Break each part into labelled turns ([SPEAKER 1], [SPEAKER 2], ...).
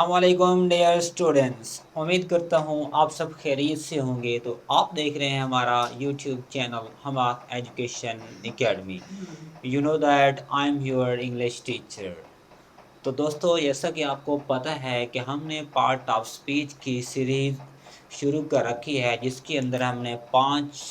[SPEAKER 1] अस्सलामुअलैकुम dear students. उम्मीद करता हूँ आप सब खैरियत से होंगे। तो आप देख रहे हैं हमारा यूट्यूब चैनल हमाक education academy. You know that I am your English teacher. तो दोस्तों, जैसा कि आपको पता है कि हमने पार्ट ऑफ स्पीच की सीरीज़ शुरू कर रखी है, जिसके अंदर हमने 5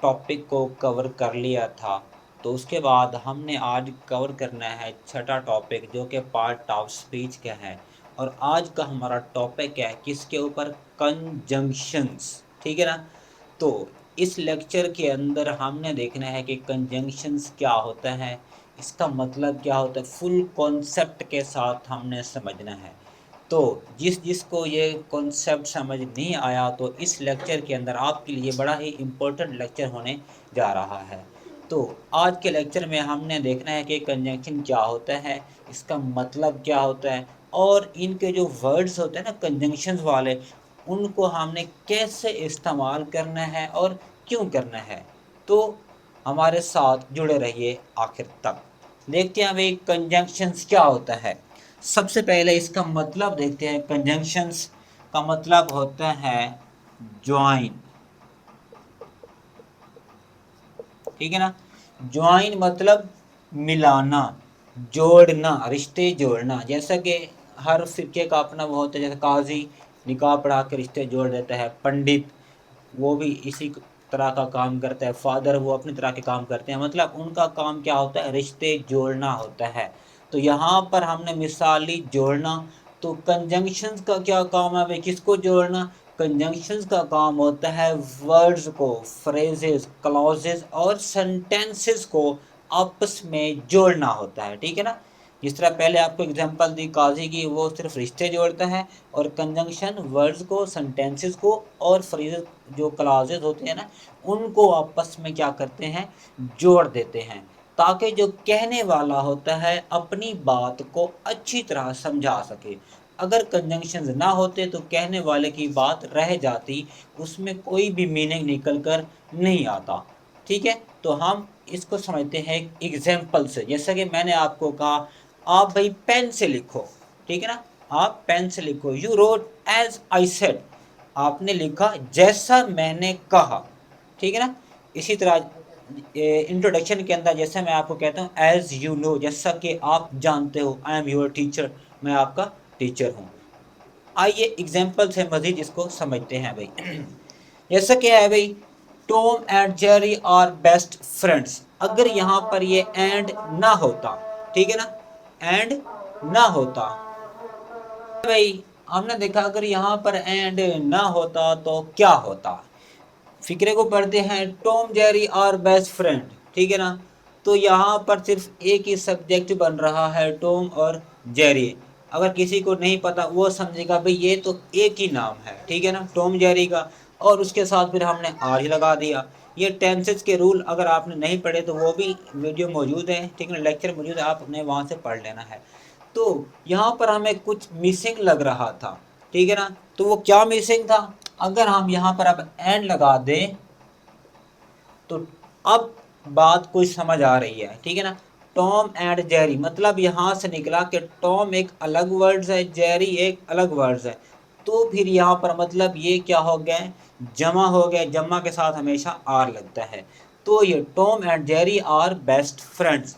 [SPEAKER 1] टॉपिक को कवर कर लिया था। तो उसके बाद हमने आज कवर करना है छठा टॉपिक, जो कि पार्ट ऑफ स्पीच का है। और आज का हमारा टॉपिक है किसके ऊपर? कंजंक्शंस। ठीक है ना? तो इस लेक्चर के अंदर हमने देखना है कि कंजंक्शंस क्या होता है, इसका मतलब क्या होता है, फुल कॉन्सेप्ट के साथ हमने समझना है। तो जिसको ये कॉन्सेप्ट समझ नहीं आया, तो इस लेक्चर के अंदर आपके लिए बड़ा ही इम्पोर्टेंट लेक्चर होने जा रहा है। तो आज के लेक्चर में हमने देखना है कि कंजंक्शन क्या होता है, इसका मतलब क्या होता है, और इनके जो वर्ड्स होते हैं ना कंजंक्शंस वाले, उनको हमने कैसे इस्तेमाल करना है और क्यों करना है। तो हमारे साथ जुड़े रहिए आखिर तक। देखते हैं भाई कंजंक्शंस क्या होता है। सबसे पहले इसका मतलब देखते हैं। कंजंक्शंस का मतलब होता है ज्वाइन। ठीक है ना? ज्वाइन मतलब मिलाना, जोड़ना, रिश्ते जोड़ना। जैसा कि हर फिरके का अपना वो होता है। जैसे काजी निकाह पढ़ा के रिश्ते जोड़ देता है, पंडित वो भी इसी तरह का काम करता है, फादर वो अपनी तरह के काम करते हैं। मतलब उनका काम क्या होता है? रिश्ते जोड़ना होता है। तो यहाँ पर हमने मिसाली जोड़ना। तो कंजंक्शंस का क्या काम है भाई? किसको जोड़ना? कंजंक्शंस का काम होता है वर्ड्स को, फ्रेजेस, क्लॉजेस और सेंटेंसेस को आपस में जोड़ना होता है। ठीक है ना? जिस तरह पहले आपको एग्जांपल दी काजी की, वो सिर्फ रिश्ते जोड़ता है। और कंजंक्शन वर्ड्स को, सेंटेंसेस को और फ्रेजेस जो क्लॉजेस होते हैं ना, उनको आपस में क्या करते हैं? जोड़ देते हैं, ताकि जो कहने वाला होता है अपनी बात को अच्छी तरह समझा सके। अगर कंजंक्शंस ना होते तो कहने वाले की बात रह जाती, उसमें कोई भी मीनिंग निकल कर नहीं आता। ठीक है? तो हम इसको समझते हैं एग्जाम्पल से। जैसा कि मैंने आपको कहा, आप भाई पेन से लिखो। ठीक है ना? आप पेन से लिखो। You wrote as I said, आपने लिखा जैसा मैंने कहा। ठीक है ना? इसी तरह इंट्रोडक्शन के अंदर जैसे मैं आपको कहता हूँ एज यू नो, जैसा कि आप जानते हो, आई एम योर टीचर, मैं आपका टीचर हूँ। आइए एग्जाम्पल से मजीद इसको समझते हैं भाई। जैसा क्या है भाई, Tom and Jerry are best friends. अगर यहाँ पर ये एंड ना होता, ठीक है ना, एंड ना होता भाई, हमने देखा अगर यहाँ पर एंड ना होता तो क्या होता। फिक्रे को पढ़ते हैं। Tom Jerry are best friend. ठीक है ना? तो यहाँ पर सिर्फ एक ही सब्जेक्ट बन रहा है, टॉम और जेरी। अगर किसी को नहीं पता वो समझेगा भाई ये तो एक ही नाम है। ठीक है ना? टॉम जेरी का। और उसके साथ फिर हमने आर ही लगा दिया। ये टेंसेस के रूल अगर आपने नहीं पढ़े तो वो भी वीडियो मौजूद है, ठीक है, लेक्चर मौजूद है, आपने वहाँ से पढ़ लेना है। तो यहाँ पर हमें कुछ मिसिंग लग रहा था। ठीक है ना? तो वो क्या मिसिंग था? अगर हम यहाँ पर अब एंड लगा दें तो अब बात कोई समझ आ रही है। ठीक है ना? टॉम एंड जेरी, मतलब यहाँ से निकला कि टॉम एक अलग वर्ड्स है, जेरी एक अलग वर्ड्स है। तो फिर यहाँ पर मतलब ये क्या हो गया? जमा हो गया। जमा के साथ हमेशा आर लगता है। तो ये Tom and Jerry are best friends.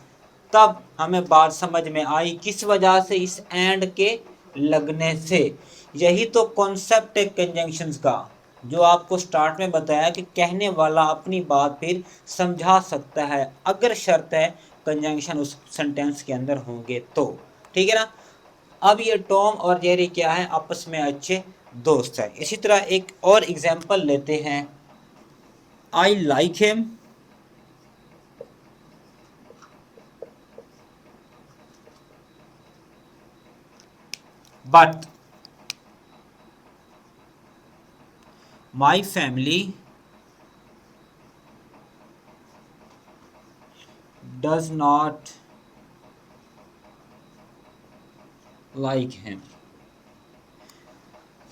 [SPEAKER 1] तब हमें बात समझ में आई, किस वजह से? इस एंड के लगने से। यही तो कॉन्सेप्ट है कंजंक्शंस का, जो आपको स्टार्ट में बताया कि कहने वाला अपनी बात फिर समझा सकता है, अगर शर्त है कंजंक्शन उस सेंटेंस के अंदर होंगे तो। ठीक है ना? अब ये टॉम और जेरी क्या है? आपस में अच्छे दोस्त है। इसी तरह एक और एग्जांपल लेते हैं। I like him but my family does not like him.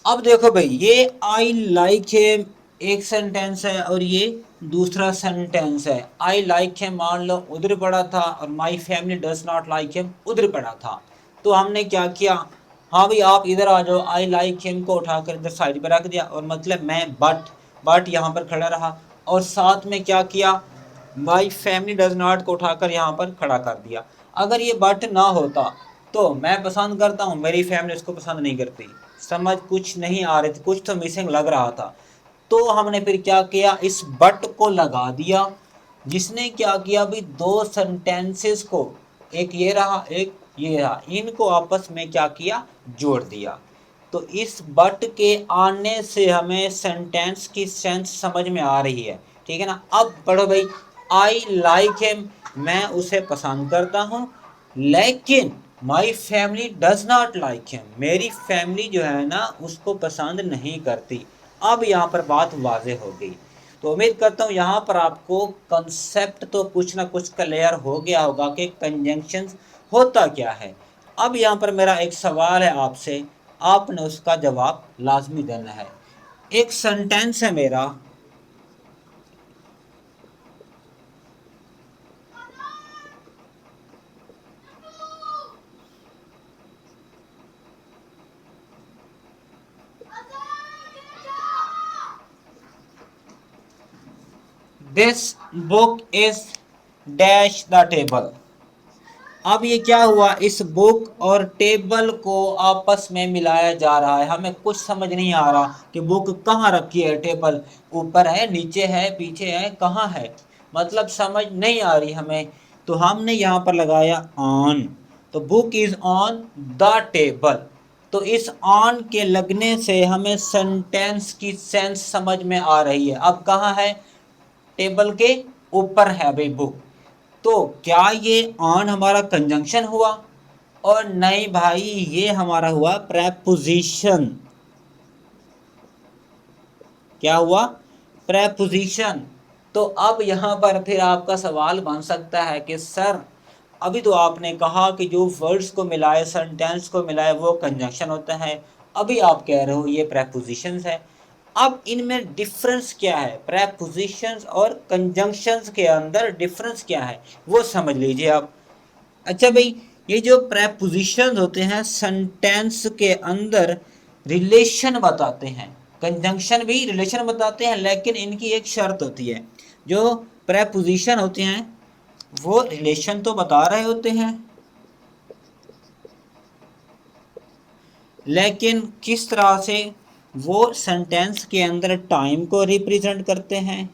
[SPEAKER 1] अब देखो भाई, ये आई लाइक हिम एक सेंटेंस है और ये दूसरा सेंटेंस है। आई लाइक हिम मान लो उधर पड़ा था, और my family does not like him उधर पड़ा था। तो हमने क्या किया? हाँ भाई आप इधर आ जाओ, आई लाइक हिम को उठाकर इधर साइड पे रख दिया, और मतलब मैं बट यहाँ पर खड़ा रहा, और साथ में क्या किया, माई फैमिली डज नॉट को उठाकर यहाँ पर खड़ा कर दिया। अगर ये बट ना होता तो मैं पसंद करता हूँ, मेरी फैमिली उसको पसंद नहीं करती, समझ कुछ नहीं आ रही थी, कुछ तो मिसिंग लग रहा था। तो हमने फिर क्या किया, इस बट को लगा दिया, जिसने क्या किया भी दो सेंटेंसेस को, एक ये रहा एक ये रहा, इनको आपस में क्या किया, जोड़ दिया। तो इस बट के आने से हमें सेंटेंस की सेंस समझ में आ रही है, ठीक है ना। अब पढ़ो भाई, आई लाइक हिम, मैं उसे पसंद करता हूँ, लेकिन my family does not like him, मेरी फैमिली जो है ना उसको पसंद नहीं करती। अब यहाँ पर बात वाज़ेह हो गई। तो उम्मीद करता हूँ यहाँ पर आपको कंसेप्ट तो कुछ ना कुछ क्लियर हो गया होगा कि कंजंक्शन होता क्या है। अब यहाँ पर मेरा एक सवाल है आपसे, आपने उसका जवाब लाजमी देना है। एक सेंटेंस है मेरा, this book is dash the table. अब ये क्या हुआ, इस बुक और टेबल को आपस में मिलाया जा रहा है, हमें कुछ समझ नहीं आ रहा कि बुक कहाँ रखी है, टेबल ऊपर है, नीचे है, पीछे है, कहाँ है, मतलब समझ नहीं आ रही हमें। तो हमने यहाँ पर लगाया ऑन, तो book is on the table. तो इस ऑन के लगने से हमें सेंटेंस की सेंस समझ में आ रही है। अब कहाँ है, टेबल के ऊपर है भाई बुक। तो क्या ये ऑन हमारा कंजंक्शन हुआ, और नहीं भाई ये हमारा हुआ प्रेपोजिशन। क्या हुआ, प्रेपोजिशन। तो अब यहाँ पर फिर आपका सवाल बन सकता है कि सर अभी तो आपने कहा कि जो वर्ड्स को मिलाए, सेंटेंस को मिलाए वो कंजंक्शन होता है, अभी आप कह रहे हो ये प्रेपोजिशंस है। अब इनमें डिफरेंस क्या है, प्रेपोजिशंस और कंजंक्शंस के अंदर डिफरेंस क्या है वो समझ लीजिए आप। अच्छा भाई, ये जो प्रेपोजिशन होते हैं सेंटेंस के अंदर रिलेशन बताते हैं, कंजंक्शन भी रिलेशन बताते हैं, लेकिन इनकी एक शर्त होती है। जो प्रेपोजिशन होते हैं वो रिलेशन तो बता रहे होते हैं, लेकिन किस तरह से, वो सेंटेंस के अंदर टाइम को रिप्रेजेंट करते हैं,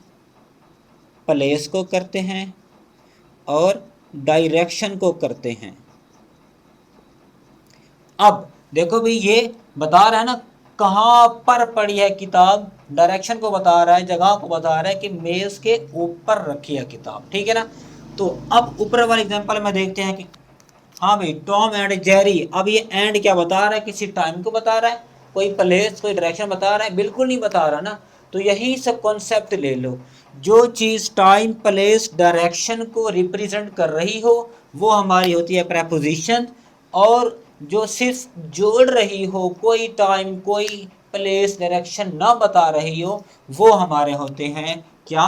[SPEAKER 1] प्लेस को करते हैं, और डायरेक्शन को करते हैं। अब देखो भाई ये बता रहा है ना कहाँ पर पड़ी है किताब, डायरेक्शन को बता रहा है, जगह को बता रहा है कि मेज के ऊपर रखी है किताब, ठीक है ना। तो अब ऊपर वाले एग्जांपल में देखते हैं कि हाँ भाई टॉम एंड जेरी, अब ये एंड क्या बता रहा है, किसी टाइम को बता रहा है, कोई प्लेस कोई डायरेक्शन बता रहा है, बिल्कुल नहीं बता रहा ना। तो यही सब कॉन्सेप्ट ले लो, जो चीज़ टाइम प्लेस डायरेक्शन को रिप्रेजेंट कर रही हो वो हमारी होती है प्रेपोजिशन, और जो सिर्फ जोड़ रही हो, कोई टाइम कोई प्लेस डायरेक्शन ना बता रही हो, वो हमारे होते हैं क्या,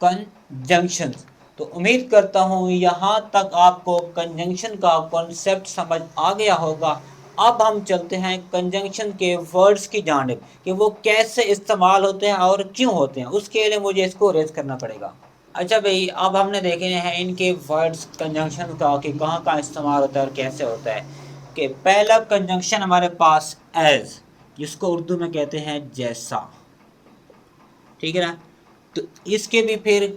[SPEAKER 1] कंजंक्शन। तो उम्मीद करता हूँ यहाँ तक आपको कंजंक्शन का कॉन्सेप्ट समझ आ गया होगा। अब हम चलते हैं कंजंक्शन के वर्ड्स की जानिब कि वो कैसे इस्तेमाल होते हैं और क्यों होते हैं, उसके लिए मुझे इसको रेज करना पड़ेगा। अच्छा भाई अब हमने देखे हैं इनके वर्ड्स कंजंक्शन का कि कहाँ कहाँ इस्तेमाल होता है और कैसे होता है। कि पहला कंजंक्शन हमारे पास एज, जिसको उर्दू में कहते हैं जैसा, ठीक है ना। तो इसके भी फिर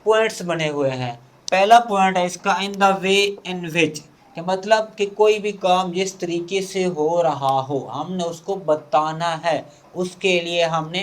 [SPEAKER 1] पॉइंट्स बने हुए हैं। पहला पॉइंट है इसका इन द वे इन विच, कि मतलब कि कोई भी काम जिस तरीके से हो रहा हो हमने उसको बताना है, उसके लिए हमने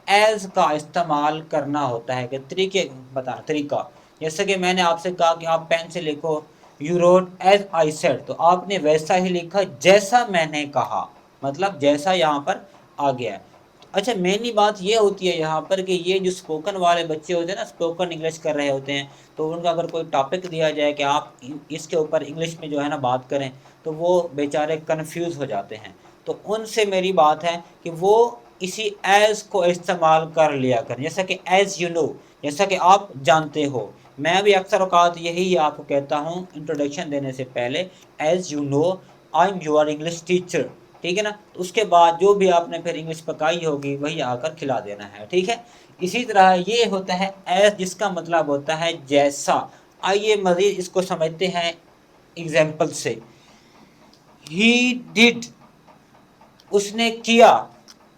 [SPEAKER 1] एज का इस्तेमाल करना होता है, कि तरीके बताना, तरीका। जैसे कि मैंने आपसे कहा कि आप पेन से लिखो, you wrote as I said, तो आपने वैसा ही लिखा जैसा मैंने कहा, मतलब जैसा यहाँ पर आ गया है। अच्छा मेनली बात ये होती है यहाँ पर कि ये जो स्पोकन वाले बच्चे होते हैं ना, स्पोकन इंग्लिश कर रहे होते हैं, तो उनका अगर कोई टॉपिक दिया जाए कि आप इसके ऊपर इंग्लिश में जो है ना बात करें, तो वो बेचारे कंफ्यूज हो जाते हैं। तो उनसे मेरी बात है कि वो इसी एज को इस्तेमाल कर लिया करें, जैसा कि एज यू नो, जैसा कि आप जानते हो। मैं भी अक्सर औकात यही आपको कहता हूँ इंट्रोडक्शन देने से पहले, as you know I am your English teacher, ठीक है ना। तो उसके बाद जो भी आपने फिर इंग्लिश पकाई होगी वही आकर खिला देना है, ठीक है। इसी तरह ये होता है एज, जिसका मतलब होता है जैसा। आइए मजीद इसको समझते हैं एग्जाम्पल से। ही डिड, उसने किया,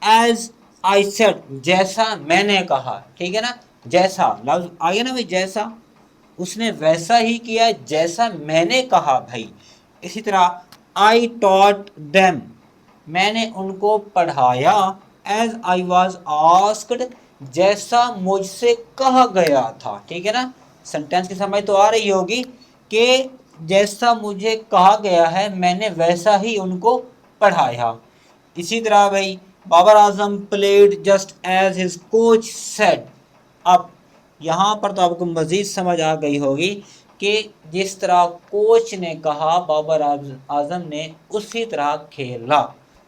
[SPEAKER 1] एज आई सेड, जैसा मैंने कहा, ठीक है ना। जैसा लफ्ज आ गया ना भाई, जैसा, उसने वैसा ही किया जैसा मैंने कहा भाई। इसी तरह आई टॉट देम, मैंने उनको पढ़ाया, एज आई वॉज आस्क्ड, जैसा मुझसे कहा गया था, ठीक है ना। सेंटेंस की समझ तो आ रही होगी कि जैसा मुझे कहा गया है मैंने वैसा ही उनको पढ़ाया। इसी तरह भाई Babar Azam played just as his coach said. अब यहाँ पर तो आपको मजीद समझ आ गई होगी कि जिस तरह कोच ने कहा बाबर आजम ने उसी तरह खेला,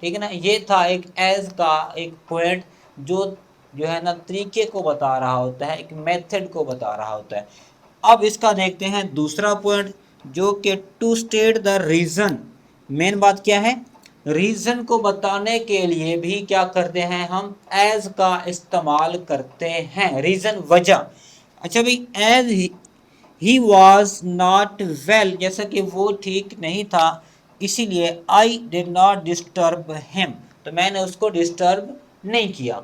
[SPEAKER 1] ठीक है ना। ये था एक एज का एक पॉइंट जो है ना तरीके को बता रहा होता है, एक मेथड को बता रहा होता है। अब इसका देखते हैं दूसरा पॉइंट, जो कि to state the reason. Main बात क्या है, रीजन को बताने के लिए भी क्या करते हैं हम, एज का इस्तेमाल करते हैं। रीजन, वजह। अच्छा भाई, as he was not well, जैसा कि वो ठीक नहीं था, इसीलिए I did not disturb him, तो मैंने उसको डिस्टर्ब नहीं किया।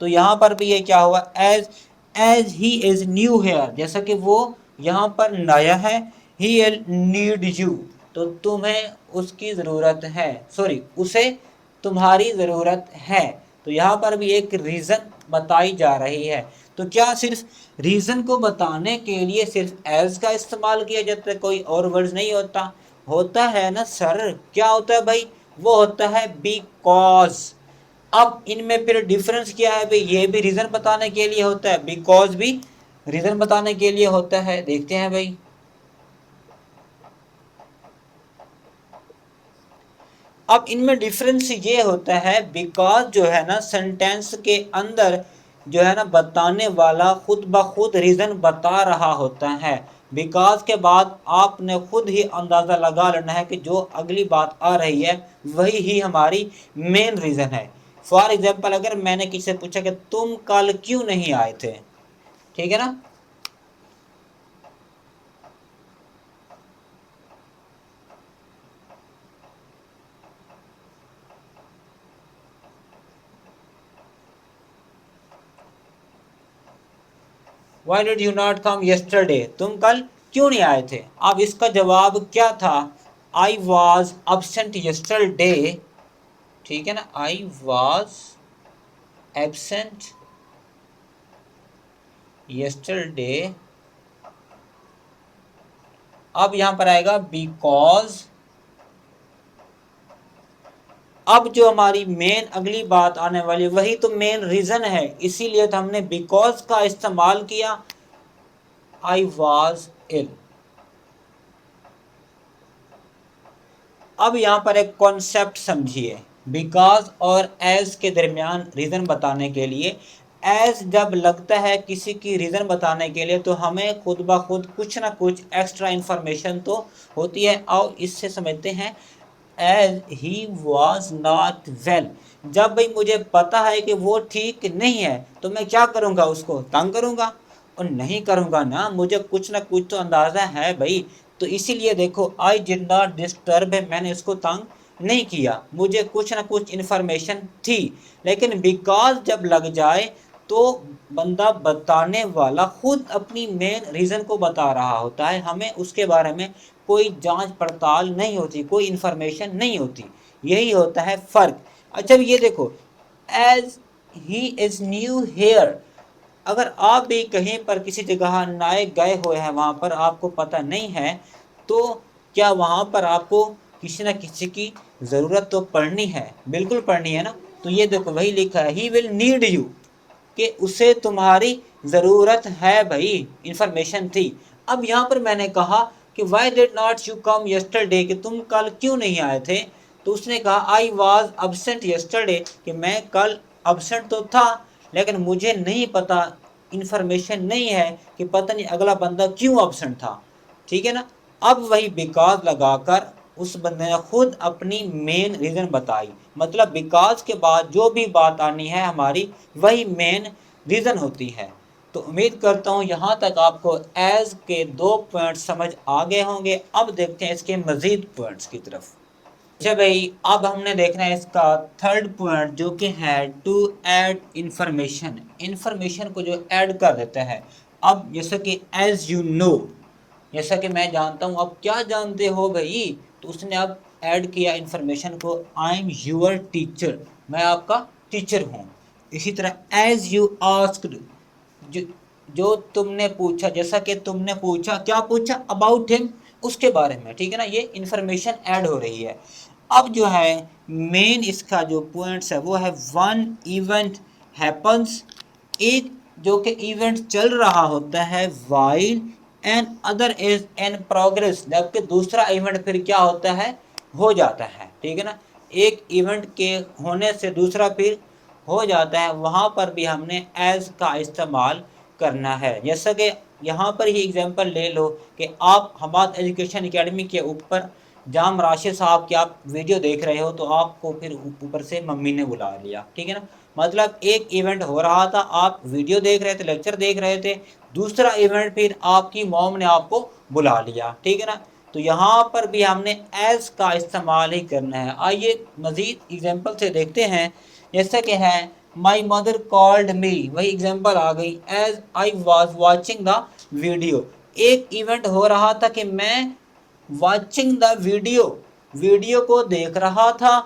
[SPEAKER 1] तो यहाँ पर भी ये क्या हुआ, as as he is new here, जैसा कि वो यहाँ पर नया है। ही नीड यू, तो तुम्हें उसकी ज़रूरत है, सॉरी उसे तुम्हारी ज़रूरत है। तो यहाँ पर भी एक रीज़न बताई जा रही है। तो क्या सिर्फ रीज़न को बताने के लिए सिर्फ एज का इस्तेमाल किया जाता है, कोई और वर्ड्स नहीं होता? होता है ना सर। क्या होता है भाई, वो होता है बिकॉज। अब इनमें फिर डिफरेंस क्या है भाई, ये भी रीज़न बताने के लिए होता है, बिकॉज भी रीज़न बताने के लिए होता है। देखते हैं भाई, अब इनमें डिफरेंस ये होता है, बिकॉज जो है ना सेंटेंस के अंदर जो है ना बताने वाला खुद ब खुद रीज़न बता रहा होता है। बिकॉज के बाद आपने खुद ही अंदाज़ा लगा लेना है कि जो अगली बात आ रही है वही ही हमारी मेन रीज़न है। फॉर एग्जाम्पल, अगर मैंने किसी से पूछा कि तुम कल क्यों नहीं आए थे, ठीक है ना। Why did you not come yesterday, तुम कल क्यों नहीं आए थे। अब इसका जवाब क्या था, आई वॉज absent yesterday, ठीक है ना। I was absent yesterday। अब यहां पर आएगा बिकॉज। अब जो हमारी मेन अगली बात आने वाली वही तो मेन रीजन है, इसीलिए तो हमने बिकॉज का इस्तेमाल किया। I was ill. अब यहाँ पर एक कॉन्सेप्ट समझिए, बिकॉज और एज के दरमियान रीज़न बताने के लिए, एज जब लगता है किसी की रीज़न बताने के लिए तो हमें खुद ब खुद कुछ ना कुछ एक्स्ट्रा इन्फॉर्मेशन तो होती है। और इससे समझते हैं, as he was not well, जब भाई मुझे पता है कि वो ठीक नहीं है तो मैं क्या करूँगा, उसको तंग करूँगा और नहीं करूँगा ना, मुझे कुछ ना कुछ तो अंदाज़ा है भाई। तो इसीलिए देखो, आई डिड नॉट डिस्टर्ब है, मैंने इसको तंग नहीं किया, मुझे कुछ ना कुछ इन्फॉर्मेशन थी। लेकिन बिकॉज जब लग जाए तो बंदा बताने वाला खुद अपनी मेन रीज़न को बता रहा होता है, हमें उसके बारे में कोई जांच पड़ताल नहीं होती, कोई इन्फॉर्मेशन नहीं होती। यही होता है फ़र्क। अच्छा ये देखो, as he is new here, अगर आप भी कहीं पर किसी जगह नए गए हुए हैं, वहाँ पर आपको पता नहीं है, तो क्या वहाँ पर आपको किसी न किसी की ज़रूरत तो पड़नी है, बिल्कुल पड़नी है ना। तो ये देखो वही लिखा है, ही विल नीड यू, कि उसे तुम्हारी ज़रूरत है भाई, इंफॉर्मेशन थी। अब यहाँ पर मैंने कहा कि why did not you come yesterday, कि तुम कल क्यों नहीं आए थे। तो उसने कहा आई वॉज absent yesterday, कि मैं कल absent तो था लेकिन मुझे नहीं पता, इंफॉर्मेशन नहीं है कि पता नहीं अगला बंदा क्यों absent था, ठीक है ना। अब वही बिकॉज लगाकर उस बंदे ने खुद अपनी मेन रीज़न बताई, मतलब बिकॉज के बाद जो भी बात आनी है हमारी वही मेन रीज़न होती है। तो उम्मीद करता हूँ यहाँ तक आपको एज के 2 पॉइंट समझ आ गए होंगे। अब देखते हैं इसके मज़ीद पॉइंट्स की तरफ। अच्छा भाई, अब हमने देखना है इसका थर्ड पॉइंट जो कि है टू ऐड इंफॉर्मेशन। इंफॉर्मेशन को जो ऐड कर देता है। अब जैसा कि एज यू नो, जैसा कि मैं जानता हूँ, अब क्या जानते हो भाई, तो उसने अब ऐड किया इंफॉर्मेशन को, आई एम यूर टीचर, मैं आपका टीचर हूँ। इसी तरह एज यू आस्क्ड, जो जो तुमने पूछा, जैसा कि तुमने पूछा, क्या पूछा, अबाउट हिम, उसके बारे में, ठीक है ना, ये इंफॉर्मेशन ऐड हो रही है। अब जो है मेन इसका जो पॉइंट्स है वो है वन इवेंट हैपन्स, एक जो कि इवेंट चल रहा होता है while and other is in progress, जबकि दूसरा इवेंट फिर क्या होता है, हो जाता है, ठीक है ना। एक इवेंट के होने से दूसरा फिर हो जाता है, वहाँ पर भी हमने एज का इस्तेमाल करना है। जैसा कि यहाँ पर ही एग्जांपल ले लो कि आप हमाद एजुकेशन एकेडमी के ऊपर जाम राशिद साहब की आप वीडियो देख रहे हो, तो आपको फिर ऊपर से मम्मी ने बुला लिया, ठीक है ना। मतलब एक इवेंट हो रहा था, आप वीडियो देख रहे थे, लेक्चर देख रहे थे, दूसरा इवेंट फिर आपकी मॉम ने आपको बुला लिया, ठीक है ना। तो यहाँ पर भी हमने एज का इस्तेमाल ही करना है। आइए मज़ीद एग्जांपल से देखते हैं। जैसे कि है माई मदर कॉल्ड मी, वही एग्जांपल आ गई, as I was watching the video. एक इवेंट हो रहा था कि मैं वॉचिंग द वीडियो, वीडियो को देख रहा था,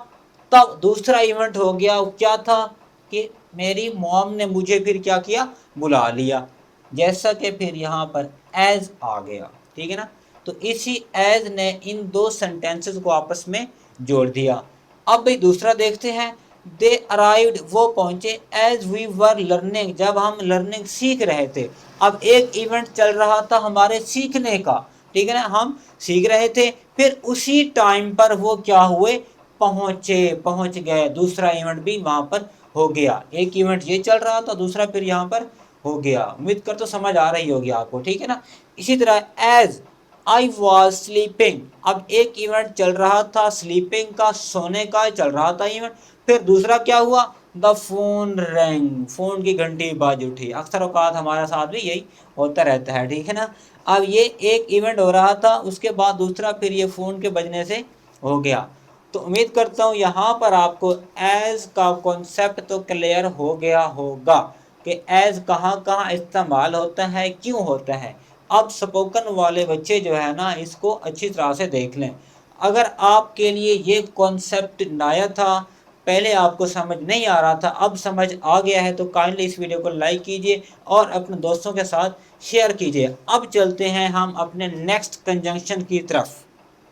[SPEAKER 1] तब दूसरा इवेंट हो गया, क्या था कि मेरी मॉम ने मुझे फिर क्या किया, बुला लिया। जैसा कि फिर यहाँ पर एज आ गया, ठीक है ना। तो इसी एज ने इन दो सेंटेंसेस को आपस में जोड़ दिया। अब भाई दूसरा देखते हैं। दे अराइव्ड, वो पहुंचे, एज वी वर लर्निंग, जब हम लर्निंग सीख रहे थे। अब एक इवेंट चल रहा था हमारे सीखने का, ठीक है ना, हम सीख रहे थे, फिर उसी टाइम पर वो क्या हुए, पहुंच गए, दूसरा इवेंट भी वहां पर हो गया। एक इवेंट ये चल रहा था, दूसरा फिर यहाँ पर हो गया। उम्मीद कर तो समझ आ रही होगी आपको, ठीक है ना। इसी तरह एज आई वॉज स्लीपिंग, अब एक इवेंट चल रहा था स्लीपिंग का, सोने का चल रहा था इवेंट, फिर दूसरा क्या हुआ, द फोन रैंग, फोन की घंटी बाज उठी। अक्सर औकात हमारे साथ भी यही होता रहता है, ठीक है ना। अब ये एक इवेंट हो रहा था, उसके बाद दूसरा फिर ये फ़ोन के बजने से हो गया। तो उम्मीद करता हूँ यहाँ पर आपको एज का कॉन्सेप्ट तो क्लियर हो गया होगा कि एज कहाँ कहाँ इस्तेमाल होता है, क्यों होता है। अब स्पोकन वाले बच्चे जो है ना, इसको अच्छी तरह से देख लें। अगर आपके लिए ये कॉन्सेप्ट नया था, पहले आपको समझ नहीं आ रहा था, अब समझ आ गया है, तो काइंडली इस वीडियो को लाइक कीजिए और अपने दोस्तों के साथ शेयर कीजिए। अब चलते हैं हम अपने नेक्स्ट कंजंक्शन की तरफ।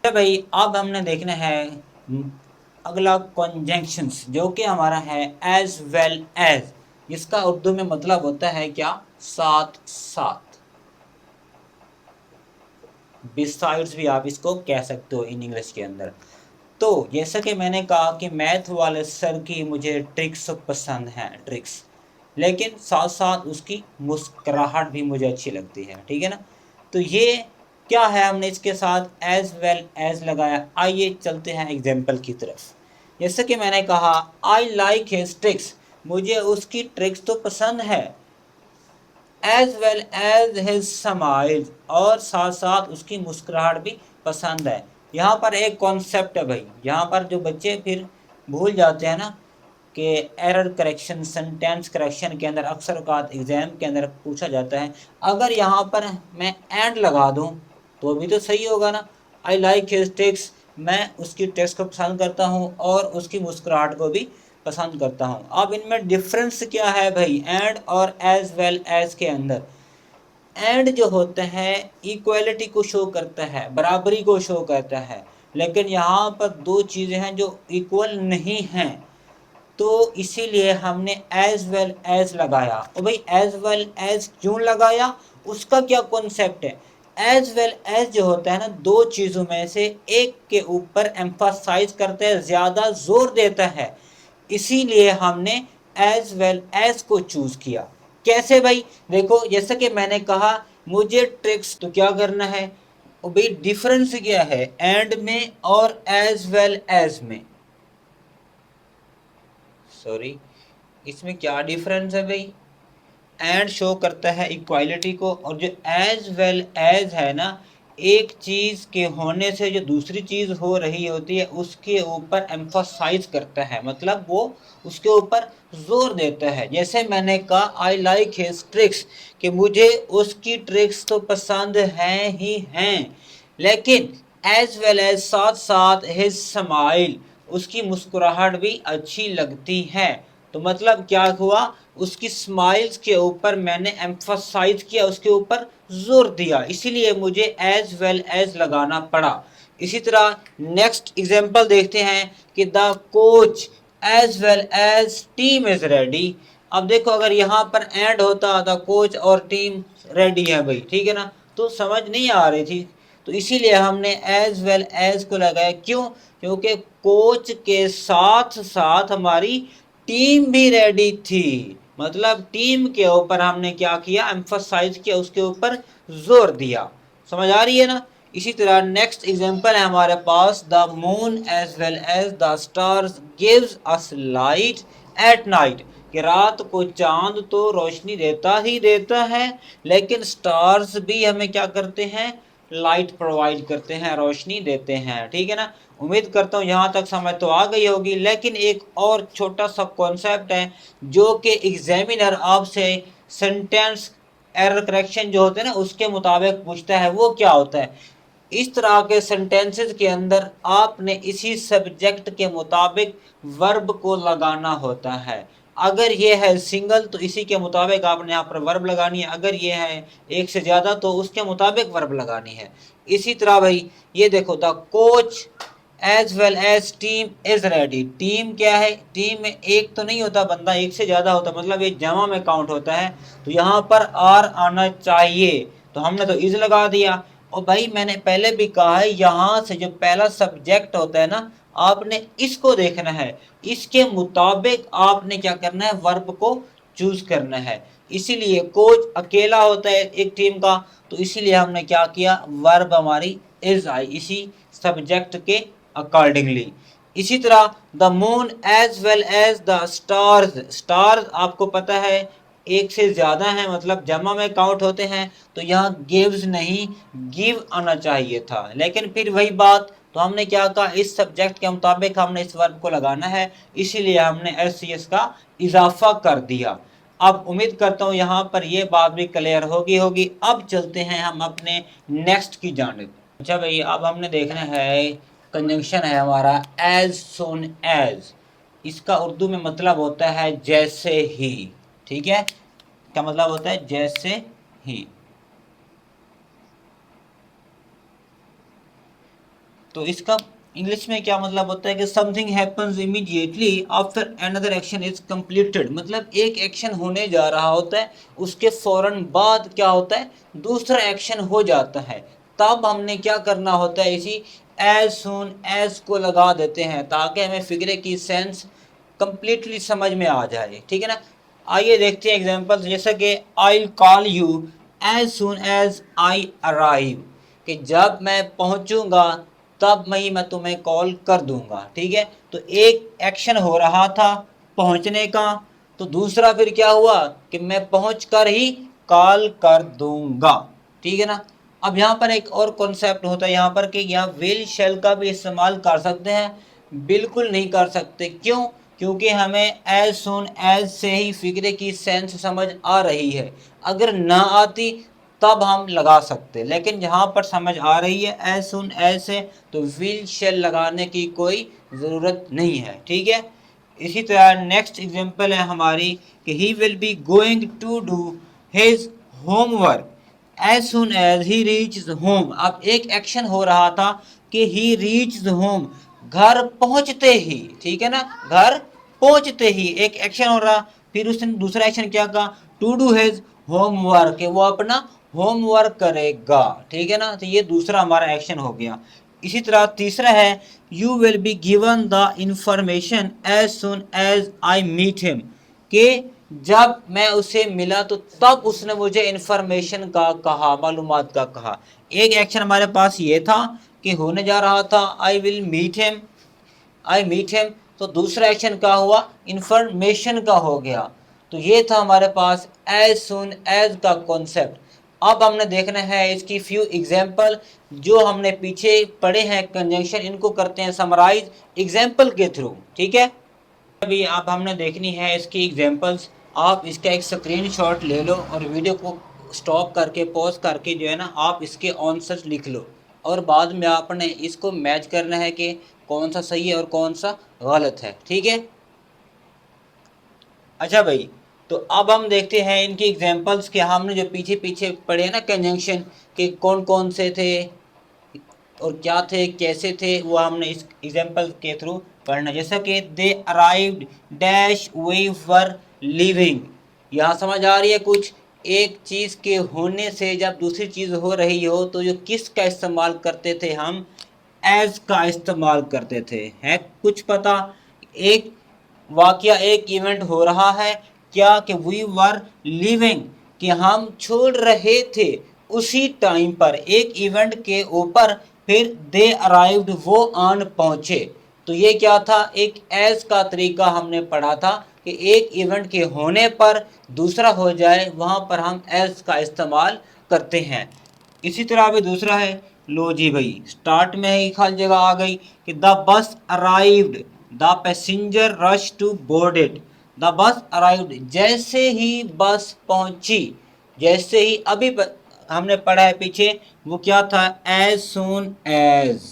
[SPEAKER 1] तो भाई अब हमने देखना है अगला कंजंक्शंस, जो कि हमारा है एज वेल एज, जिसका उर्दू में मतलब होता है क्या, साथ साथ, बिसाइड्स भी आप इसको कह सकते हो इन इंग्लिश के अंदर। तो जैसा कि मैंने कहा कि मैथ वाले सर की मुझे ट्रिक्स पसंद हैं, ट्रिक्स, लेकिन साथ साथ उसकी मुस्कुराहट भी मुझे अच्छी लगती है, ठीक है ना। तो ये क्या है, हमने इसके साथ एज वेल एज लगाया। आइए चलते हैं एग्जाम्पल की तरफ। जैसे कि मैंने कहा आई लाइक हिज ट्रिक्स, मुझे उसकी ट्रिक्स तो पसंद है, as well as his smile, और साथ साथ उसकी मुस्कुराहट भी पसंद है। यहाँ पर एक कॉन्सेप्ट है भाई, यहाँ पर जो बच्चे फिर भूल जाते हैं ना कि एरर करेक्शन, सेंटेंस करेक्शन के अंदर अक्सर औकात एग्जाम के अंदर पूछा जाता है, अगर यहाँ पर मैं एंड लगा दूँ तो भी तो सही होगा ना। आई लाइक हिज ट्रिक्स, मैं उसकी ट्रिक्स को पसंद करता हूँ और उसकी मुस्कुराहट को भी पसंद करता हूँ। अब इनमें डिफरेंस क्या है भाई, एंड और एज वेल एज के अंदर। एंड जो होता है इक्वलिटी को शो करता है, बराबरी को शो करता है, लेकिन यहाँ पर दो चीज़ें हैं जो इक्वल नहीं हैं, तो इसीलिए हमने एज वेल एज लगाया। और भाई एज वेल एज क्यों लगाया, उसका क्या कॉन्सेप्ट है। एज वेल एज जो होता है ना, दो चीज़ों में से एक के ऊपर एम्फासाइज करता है, ज़्यादा जोर देता है, इसीलिए हमने एज वेल एज को चूज़ किया। कैसे भाई, देखो जैसे कि मैंने कहा मुझे ट्रिक्स तो क्या करना है, और भाई डिफरेंस क्या है एंड में और एज वेल एज में, सॉरी इसमें क्या डिफरेंस है भाई, एंड शो करता है इक्वालिटी को, और जो एज वेल एज है ना, एक चीज के होने से जो दूसरी चीज हो रही होती है उसके ऊपर एम्फोसाइज करता है, मतलब वो उसके ऊपर जोर देता है। जैसे मैंने कहा आई लाइक हिज ट्रिक्स, कि मुझे उसकी ट्रिक्स तो पसंद हैं ही हैं, लेकिन एज वेल एज साथ साथ हिज स्माइल, उसकी मुस्कुराहट भी अच्छी लगती है। तो मतलब क्या हुआ, उसकी स्माइल्स के ऊपर मैंने एम्फसाइज किया, उसके ऊपर जोर दिया, इसीलिए मुझे एज वेल एज लगाना पड़ा। इसी तरह नेक्स्ट एग्जांपल देखते हैं कि the coach as well as team is ready. अब देखो अगर यहाँ पर एंड होता द कोच और टीम रेडी है भाई, ठीक है ना, तो समझ नहीं आ रही थी, तो इसीलिए हमने एज वेल एज को लगाया। क्यों? क्योंकि कोच के साथ साथ हमारी टीम भी रेडी थी, मतलब टीम के ऊपर हमने क्या किया, एम्फसाइज किया, उसके ऊपर जोर दिया। समझ आ रही है ना। इसी तरह नेक्स्ट एग्जांपल है हमारे पास the moon as well as the stars gives us light at night, कि रात को चांद तो रोशनी देता ही देता है, लेकिन स्टार्स भी हमें क्या करते हैं, लाइट प्रोवाइड करते हैं, रोशनी देते हैं, ठीक है ना। उम्मीद करता हूँ यहाँ तक समझ तो आ गई होगी, लेकिन एक और छोटा सा कॉन्सेप्ट है जो कि एग्जामिनर आपसे सेंटेंस एरर करेक्शन जो होते हैं ना उसके मुताबिक पूछता है। वो क्या होता है, इस तरह के सेंटेंसेस के अंदर आपने इसी सब्जेक्ट के मुताबिक वर्ब को लगाना होता है। अगर ये है सिंगल तो इसी के मुताबिक आपने यहाँ पर वर्ब लगानी है, अगर ये है एक से ज़्यादा तो उसके मुताबिक वर्ब लगानी है। इसी तरह भाई ये देखो the coach as well as team is ready, team क्या है, टीम में एक तो नहीं होता बंदा, एक से ज़्यादा होता, मतलब ये जमा में काउंट होता है, तो यहाँ पर आर आना चाहिए, तो हमने तो इज लगा दिया। और भाई मैंने पहले भी कहा है यहाँ से जो पहला सब्जेक्ट होता है ना, आपने इसको देखना है, इसके मुताबिक आपने क्या करना है, वर्ब को चूज करना है। इसीलिए कोच अकेला होता है एक टीम का, तो इसीलिए हमने क्या किया, वर्ब हमारी इज आई इसी सब्जेक्ट के अकॉर्डिंगली। इसी तरह the moon as well as the stars, stars आपको पता है एक से ज्यादा है, मतलब जमा में काउंट होते हैं, तो यहाँ गिव्स नहीं गिव आना चाहिए था, लेकिन फिर वही बात, तो हमने क्या कहा, इस सब्जेक्ट के मुताबिक हमने इस वर्ब को लगाना है, इसीलिए हमने एस सी एस का इजाफा कर दिया। अब उम्मीद करता हूँ यहाँ पर ये बात भी क्लियर होगी। अब चलते हैं हम अपने नेक्स्ट की जानिब। अच्छा भाई अब हमने देखना है कंजंक्शन है हमारा एज सुन एज, इसका उर्दू में मतलब होता है जैसे ही, ठीक है, क्या मतलब होता है, जैसे ही। तो इसका इंग्लिश में क्या मतलब होता है कि something happens immediately after another action is completed, मतलब एक एक्शन होने जा रहा होता है, उसके फौरन बाद क्या होता है, दूसरा एक्शन हो जाता है, तब हमने क्या करना होता है, इसी एज सुन एज को लगा देते हैं ताकि हमें फिगरे की सेंस कंप्लीटली समझ में आ जाए, ठीक है ना। आइए देखते हैं एग्जांपल, जैसे कि I call you as soon as I arrive, कि जब मैं पहुंचूंगा तब मैं तुम्हें कॉल कर दूंगा, ठीक है। तो एक एक्शन हो रहा था पहुंचने का, तो दूसरा फिर क्या हुआ कि मैं पहुंच कर ही कॉल कर दूंगा, ठीक है ना। अब यहाँ पर एक और कॉन्सेप्ट होता है यहाँ पर कि यहाँ विल शेल का भी इस्तेमाल कर सकते हैं, बिल्कुल नहीं कर सकते। क्यों? क्योंकि हमें एज सुन एज से ही फिक्रे की सेंस समझ आ रही है, अगर ना आती तब हम लगा सकते, लेकिन यहाँ पर समझ आ रही है एज सुन एज से, तो विल शेल लगाने की कोई ज़रूरत नहीं है, ठीक है। इसी तरह नेक्स्ट एग्जांपल है हमारी कि he will be going to do his homework as soon as he reach home. अब एक एक्शन हो रहा था कि ही रीच होम, घर पहुंचते ही, ठीक है ना, घर पहुंचते ही एक एक्शन हो रहा, फिर उसने दूसरा एक्शन क्या कहा, टू डू हिज होमवर्क, वो अपना होमवर्क करेगा, ठीक है ना, तो ये दूसरा हमारा एक्शन हो गया। इसी तरह तीसरा है you will be given the information as soon as I meet him, के जब मैं उसे मिला तो तब उसने मुझे इंफॉर्मेशन का कहा, मालूमात का कहा। एक एक्शन हमारे पास ये था कि होने जा रहा था I will meet him, I meet him. तो दूसरा एक्शन क्या हुआ, इंफॉर्मेशन का हो गया। तो ये था हमारे पास एज सुन एज का कॉन्सेप्ट। अब हमने देखना है इसकी फ्यू एग्जाम्पल जो हमने पीछे पढ़े हैं कंजंक्शन, इनको करते हैं समराइज एग्जाम्पल के थ्रू। ठीक है, अभी अब हमने देखनी है इसकी एग्जांपल्स। आप इसका एक स्क्रीनशॉट ले लो और वीडियो को स्टॉप करके पॉज करके जो है ना आप इसके आंसर्स लिख लो, और बाद में आपने इसको मैच करना है कि कौन सा सही है और कौन सा गलत है। ठीक है, अच्छा भाई, तो अब हम देखते हैं इनकी एग्जांपल्स के। हमने जो पीछे पीछे पढ़े हैं ना कंजंक्शन के कौन कौन से थे और क्या थे कैसे थे, वो हमने इस एग्जाम्पल के थ्रू पढ़ना। जैसा कि they arrived dash we were living, यहाँ समझ आ रही है कुछ। एक चीज़ के होने से जब दूसरी चीज़ हो रही हो तो जो किस का इस्तेमाल करते थे हम, एज का इस्तेमाल करते थे। है कुछ पता, एक वाकया एक इवेंट हो रहा है क्या कि वी वर लिविंग, कि हम छोड़ रहे थे उसी टाइम पर एक इवेंट के ऊपर, फिर दे अराइव्ड वो आन पहुंचे। तो ये क्या था, एक एज का तरीका हमने पढ़ा था कि एक इवेंट के होने पर दूसरा हो जाए वहां पर हम एज का इस्तेमाल करते हैं। इसी तरह भी दूसरा है, लो जी भाई स्टार्ट में ही खाली जगह आ गई कि the bus arrived, the passenger rush to board it. The bus arrived, जैसे ही बस पहुंची, जैसे ही अभी हमने पढ़ा है पीछे, वो क्या था, एज सुन एज,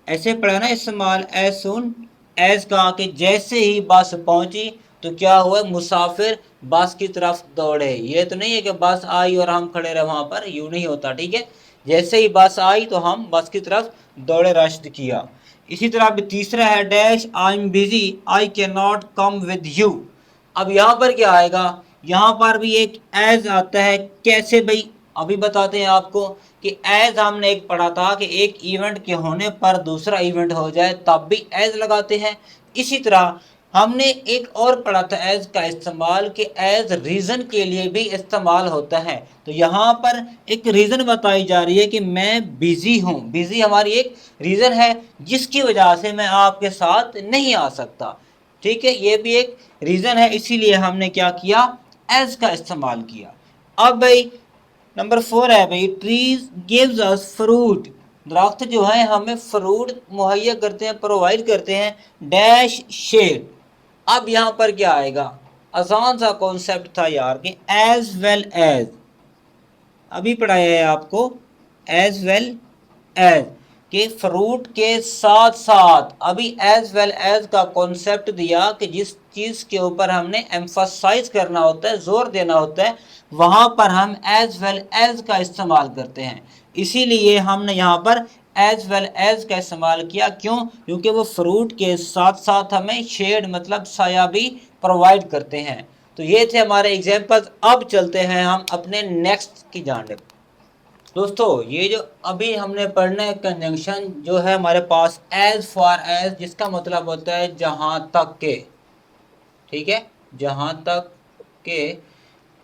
[SPEAKER 1] ऐसे पढ़ा ना इस्तेमाल एज सुन एज का, कि जैसे ही बस पहुंची तो क्या हुआ, मुसाफिर बस की तरफ दौड़े। ये तो नहीं है कि बस आई और हम खड़े रहे वहां पर, यूं नहीं होता। ठीक है, जैसे ही बस आई तो हम बस की तरफ दौड़े, रश किया। इसी तरह भी तीसरा है dash I am busy I can not come with you. अब यहाँ पर क्या आएगा, यहाँ पर भी एक एज आता है। कैसे भाई, अभी बताते हैं आपको कि एज हमने एक पढ़ा था कि एक इवेंट के होने पर दूसरा इवेंट हो जाए तब भी एज लगाते हैं। इसी तरह हमने एक और पढ़ा था एज का इस्तेमाल कि एज रीजन के लिए भी इस्तेमाल होता है। तो यहाँ पर एक रीजन बताई जा रही है कि मैं बिजी हूँ, बिजी हमारी एक रीजन है जिसकी वजह से मैं आपके साथ नहीं आ सकता। ठीक है, ये भी एक रीजन है, इसीलिए हमने क्या किया, एज का इस्तेमाल किया। अब भाई नंबर 4 है भाई, ट्रीज गिव्स अस फ्रूट। दरख्त जो है हमें फ्रूट मुहैया करते हैं, प्रोवाइड करते हैं, डैश शेड। अब यहाँ पर क्या आएगा, आसान सा कॉन्सेप्ट था यार कि एज वेल एज, अभी पढ़ाया है आपको, एज वेल एज कि फ्रूट के साथ साथ। अभी एज वेल एज का कॉन्सेप्ट दिया कि जिस चीज के ऊपर हमने एम्फसाइज करना होता है, जोर देना होता है, वहां पर हम एज वेल एज का इस्तेमाल करते हैं। इसीलिए हमने यहाँ पर एज वेल एज का इस्तेमाल किया। क्यों, क्योंकि वो फ्रूट के साथ साथ हमें शेड मतलब साया भी प्रोवाइड करते हैं। तो ये थे हमारे एग्जाम्पल्स। अब चलते हैं हम अपने नेक्स्ट की जानिब। दोस्तों ये जो अभी हमने पढ़ना है कंजंक्शन जो है हमारे पास, एज फॉर एज, जिसका मतलब होता है जहां तक के। ठीक है, जहां तक के,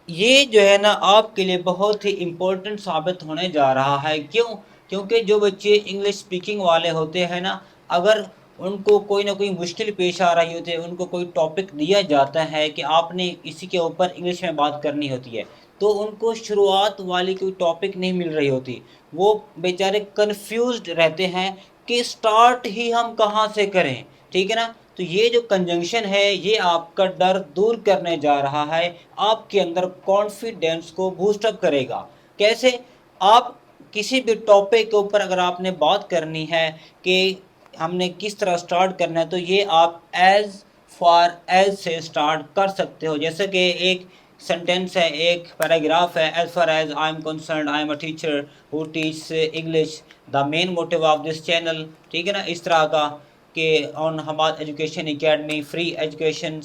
[SPEAKER 1] ये जो है ना आपके लिए बहुत ही इम्पोर्टेंट साबित होने जा रहा है। क्यों, क्योंकि जो बच्चे इंग्लिश स्पीकिंग वाले होते हैं ना, अगर उनको कोई ना कोई मुश्किल पेश आ रही होती है, उनको कोई टॉपिक दिया जाता है कि आपने इसी के ऊपर इंग्लिश में बात करनी होती है, तो उनको शुरुआत वाली कोई टॉपिक नहीं मिल रही होती, वो बेचारे कंफ्यूज्ड रहते हैं कि स्टार्ट ही हम कहाँ से करें। ठीक है ना, तो ये जो कंजंक्शन है ये आपका डर दूर करने जा रहा है, आपके अंदर कॉन्फिडेंस को बूस्टअप करेगा। कैसे, आप किसी भी टॉपिक के ऊपर अगर आपने बात करनी है कि हमने किस तरह स्टार्ट करना है, तो ये आप एज फॉर एज से स्टार्ट कर सकते हो। जैसे कि एक सेंटेंस है, एक पैराग्राफ है, as far as I am concern I am a teacher who teach English, the main motive of this channel. ठीक है ना, इस तरह का कि on Hammad education academy, free education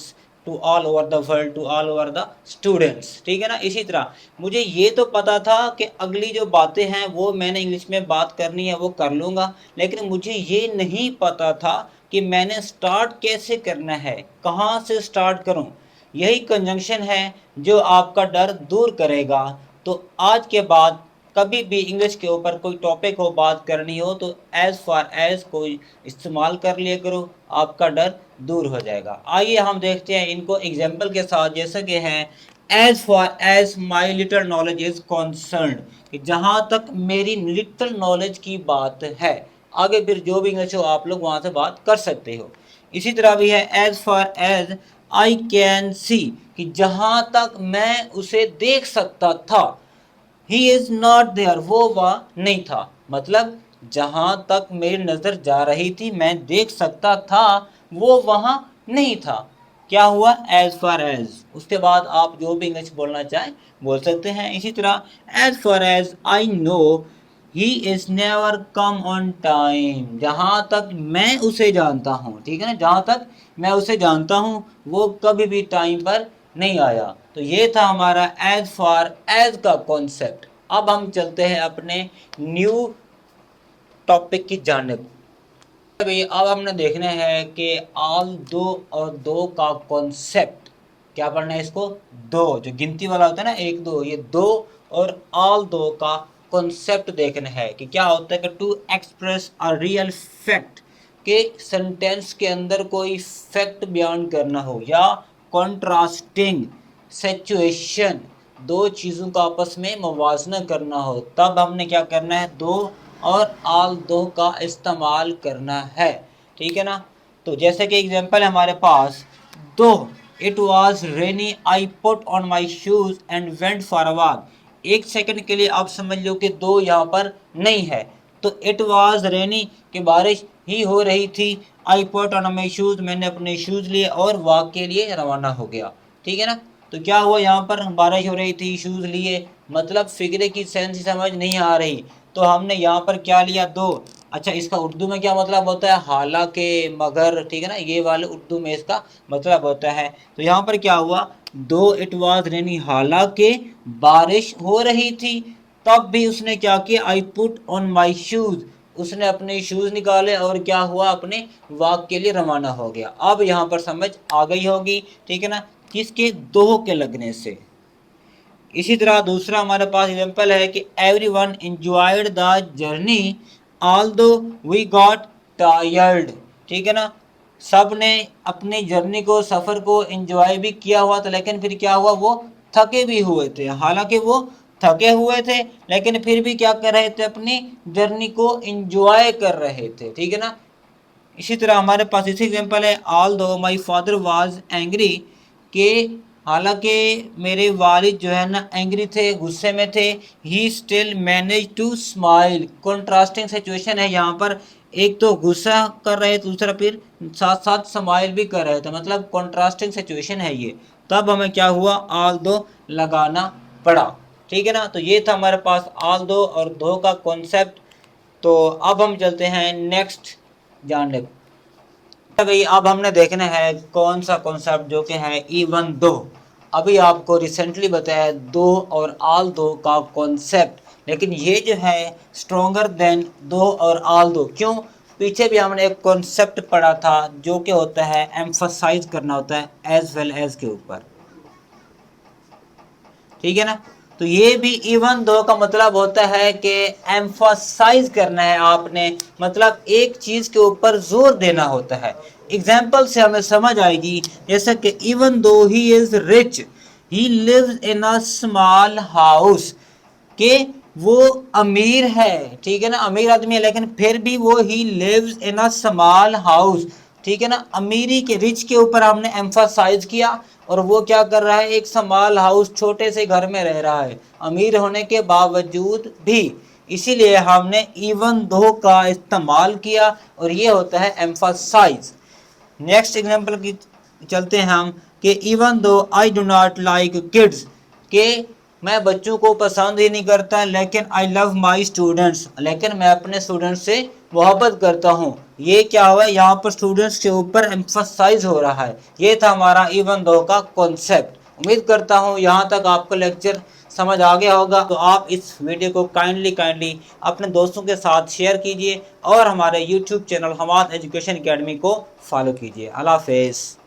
[SPEAKER 1] to all over the world, to all over the students. ठीक है ना, इसी तरह मुझे ये तो पता था कि अगली जो बातें हैं वो मैंने इंग्लिश में बात करनी है वो कर लूँगा, लेकिन मुझे ये नहीं पता था कि मैंने स्टार्ट कैसे करना है, कहाँ से स्टार्ट करूँ। यही कंजंक्शन है जो आपका डर दूर करेगा। तो आज के बाद कभी भी इंग्लिश के ऊपर कोई टॉपिक हो, बात करनी हो, तो एज फार एज कोई इस्तेमाल कर लिया करो, आपका डर दूर हो जाएगा। आइए हम देखते हैं इनको एग्जाम्पल के साथ, जैसे कि हैं as far as my little knowledge is concern, कि जहाँ तक मेरी लिटल नॉलेज की बात है। आगे फिर जो भी इंग्लिश हो आप लोग वहाँ से बात कर सकते हो। इसी तरह भी है as far as I can see, कि जहाँ तक मैं उसे देख सकता था। ही इज नॉट देयर, वो वहाँ नहीं था, मतलब जहां तक मेरी नजर जा रही थी, मैं देख सकता था, वो वहां नहीं था। क्या हुआ? As far as. उसके बाद आप जो भी इंग्लिश बोलना चाहें बोल सकते हैं। इसी तरह as far as I know he is never come on time, जहां तक मैं उसे जानता हूँ, ठीक है ना, जहां तक मैं उसे जानता हूँ वो कभी भी टाइम पर नहीं आया। तो ये था हमारा एज फार एज का कॉन्सेप्ट। अब हम चलते हैं अपने न्यू टॉपिक की जानिब। भाई अब हमने देखना है कि आल दो और दो का कॉन्सेप्ट क्या पढ़ना है इसको। दो जो गिनती वाला होता है ना, एक दो, ये दो और आल दो का कॉन्सेप्ट देखना है कि क्या होता है। कि to express a real fact, के सेंटेंस के अंदर कोई फैक्ट बयान करना हो, या कॉन्ट्रास्टिंग सिचुएशन, दो चीज़ों का आपस में मुवाजना करना हो, तब हमने क्या करना है, दो और आल दो का इस्तेमाल करना है, ठीक है ना। तो जैसे कि एग्जांपल हमारे पास, दो it was rainy I put on my shoes and went for a walk. एक सेकंड के लिए आप समझ लो कि दो यहाँ पर नहीं है, तो इट वाज रेनी कि बारिश ही हो रही थी, I put on my shoes मैंने अपने शूज लिए और वॉक के लिए रवाना हो गया, ठीक है ना। तो क्या हुआ, यहाँ पर बारिश हो रही थी, शूज लिए, मतलब फिक्रे की सेंस ही समझ नहीं आ रही, तो हमने यहाँ पर क्या लिया, दो। अच्छा, इसका उर्दू में क्या मतलब होता है, हालांकि, मगर, ठीक है ना, ये वाले उर्दू में इसका मतलब होता है। तो यहाँ पर क्या हुआ, दो इट वाज रेनी, हालांकि बारिश हो रही थी, तब भी उसने क्या किया, I put on my shoes, उसने अपने शूज निकाले और क्या हुआ, अपने वॉक के लिए रवाना हो गया। अब यहाँ पर समझ आ गई होगी, ठीक है ना, किसके, दो के लगने से। इसी तरह दूसरा हमारे पास एग्जाम्पल है कि every one enjoyed the journey although we got tired, ठीक है ना, सब ने अपनी जर्नी को, सफ़र को इंजॉय भी किया हुआ था, लेकिन फिर क्या हुआ, वो थके भी हुए थे। हालांकि वो थके हुए थे लेकिन फिर भी क्या कर रहे थे, अपनी जर्नी को इंजॉय कर रहे थे, ठीक है ना। इसी तरह हमारे पास इसी एग्जाम्पल है, ऑल दो माई फादर वाज एंग्री, के हालांकि मेरे वालिद जो है ना एंग्री थे, गुस्से में थे, he still manage to smile. Contrasting situation है यहाँ पर, एक तो गुस्सा कर रहे थे, दूसरा फिर साथ साथ स्माइल भी कर रहे थे, मतलब कॉन्ट्रास्टिंग सिचुएशन है ये। तब हमें क्या हुआ, ऑल दो लगाना पड़ा, ठीक है ना। तो ये था हमारे पास ऑल दो और दो का कॉन्सेप्ट। तो अब हम चलते हैं नेक्स्ट जानब। भाई अब हमने देखना है कौन सा कॉन्सेप्ट, जो कि है इवन दो। अभी आपको रिसेंटली बताया दो और आल दो का कॉन्सेप्ट, लेकिन ये जो है स्ट्रोंगर देन दो और आल दो। क्यों? पीछे भी हमने एक कॉन्सेप्ट पढ़ा था जो कि होता है एम्फसाइज करना होता है एज वेल एज के ऊपर, ठीक है ना। तो ये भी इवन दो का मतलब होता है कि एम्फसाइज करना है आपने, मतलब एक चीज के ऊपर जोर देना होता है। एग्जाम्पल से हमें समझ आएगी, जैसा कि even though he is rich he lives in a small house, कि वो अमीर है, ठीक है ना, अमीर आदमी है, लेकिन फिर भी वो he lives in a small house, ठीक है ना। अमीरी के, रिच के ऊपर हमने एम्फासाइज किया, और वो क्या कर रहा है, एक स्मॉल हाउस, छोटे से घर में रह रहा है, अमीर होने के बावजूद भी। इसीलिए हमने इवन दो का इस्तेमाल किया, और ये होता है एम्फासाइज। नेक्स्ट एग्जाम्पल की चलते हैं हम, कि इवन दो I do not like kids, के मैं बच्चों को पसंद ही नहीं करता, लेकिन आई लव माई स्टूडेंट्स, लेकिन मैं अपने स्टूडेंट्स से मोहब्बत करता हूँ। ये क्या हुआ, यहाँ पर स्टूडेंट्स के ऊपर एम्फसाइज हो रहा है। ये था हमारा इवन दो का कॉन्सेप्ट। उम्मीद करता हूँ यहाँ तक आपको लेक्चर समझ आ गया होगा। तो आप इस वीडियो को काइंडली अपने दोस्तों के साथ शेयर कीजिए, और हमारे YouTube channel Hammad education academy को फॉलो कीजिए। अल्लाह हाफिज़।